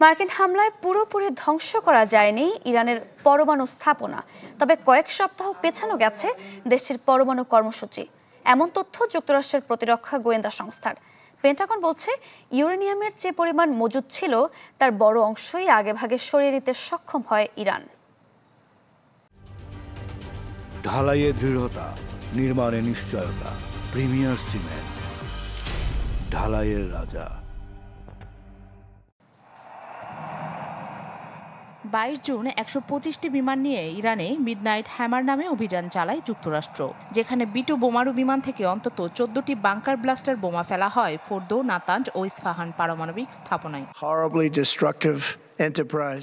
মার্কিন হামলায় পুরোপুরি ধ্বংস করা যায়নি ইরানের পরমাণু স্থাপনা, তবে কয়েক সপ্তাহ পেছানো গেছে দেশটির পরমাণু কর্মসূচি। এমন তথ্য যুক্তরাষ্ট্রের প্রতিরক্ষা গোয়েন্দা সংস্থার। পেন্টাগন বলছে ইউরেনিয়ামের যে পরিমাণ মজুদ ছিল তার বড় অংশই আগেভাগে সরিয়ে নিতে সক্ষম হয় ইরান। ঢালাইয়ে দৃঢ়তা, নির্মাণে নিশ্চয়তা, প্রিমিয়ার সিমেন্ট, ঢালাইয়ের রাজা। 22 জুন 125টি বিমান নিয়ে ইরানে মিডনাইট হ্যামার নামে অভিযান চালায় যুক্তরাষ্ট্র, যেখানে বিটু বোমারু বিমান থেকে অন্তত 14টি বাংকার ব্লাস্টার বোমা ফেলা হয় ফোর্দো, নাতাঞ্জ ও ইস্ফাহান পারমাণবিক স্থাপনায়।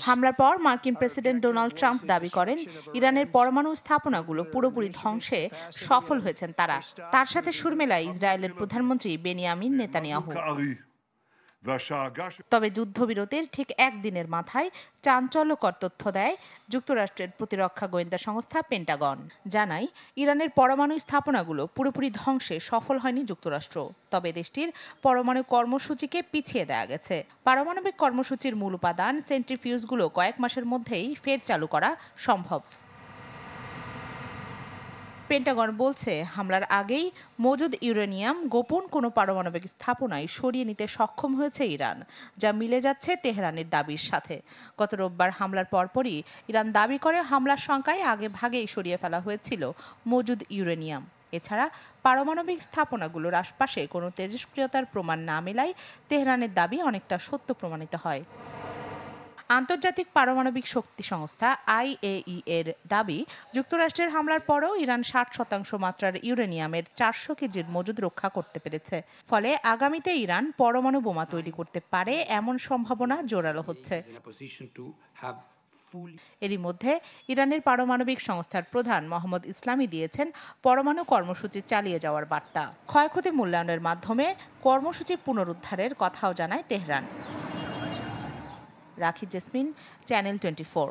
হামলার পর মার্কিন প্রেসিডেন্ট ডোনাল্ড ট্রাম্প দাবি করেন ইরানের পরমাণু স্থাপনাগুলো পুরোপুরি ধ্বংসে সফল হয়েছেন তারা। তার সাথে সুর মেলায় ইসরায়েলের প্রধানমন্ত্রী বেনিয়ামিন নেতানিয়াহু। তবে যুদ্ধবিরতির ঠিক একদিনের মাথায় চাঞ্চল্যকর তথ্য দেয় যুক্তরাষ্ট্রের প্রতিরক্ষা গোয়েন্দা সংস্থা পেন্টাগন। জানায় ইরানের পরমাণু স্থাপনাগুলো পুরোপুরি ধ্বংসে সফল হয়নি যুক্তরাষ্ট্র, তবে দেশটির পরমাণু কর্মসূচিকে পিছিয়ে দেয়া গেছে। পারমাণবিক কর্মসূচির মূল উপাদান সেন্ট্রিফিউজগুলো কয়েক মাসের মধ্যেই ফের চালু করা সম্ভব। পেন্টাগন বলছে হামলার আগেই মজুদ ইউরেনিয়াম গোপন কোনো পারমাণবিক স্থাপনায় সরিয়ে নিতে সক্ষম হয়েছে ইরান, যা মিলে যাচ্ছে তেহরানের দাবির সাথে। গত রোববার হামলার পরপরই ইরান দাবি করে হামলার শঙ্কায় আগে ভাগেই সরিয়ে ফেলা হয়েছিল মজুদ ইউরেনিয়াম। এছাড়া পারমাণবিক স্থাপনাগুলোর আশপাশে কোনো তেজস্ক্রিয়তার প্রমাণ না মেলায় তেহরানের দাবি অনেকটা সত্য প্রমাণিত হয়। আন্তর্জাতিক পারমাণবিক শক্তি সংস্থা IAEA এর দাবি, যুক্তরাষ্ট্রের হামলার পরেও ইরান 60% মাত্রার ইউরেনিয়ামের 400 কেজির মজুদ রক্ষা করতে পেরেছে। ফলে আগামীতে ইরান পরমাণু বোমা তৈরি করতে পারে এমন সম্ভাবনা জোরালো হচ্ছে। এরই মধ্যে ইরানের পারমাণবিক সংস্থার প্রধান মোহাম্মদ ইসলামি দিয়েছেন পরমাণু কর্মসূচি চালিয়ে যাওয়ার বার্তা। ক্ষয়ক্ষতি মূল্যায়নের মাধ্যমে কর্মসূচি পুনরুদ্ধারের কথাও জানায় তেহরান। রাখি জেসমিন, চ্যানেল 24।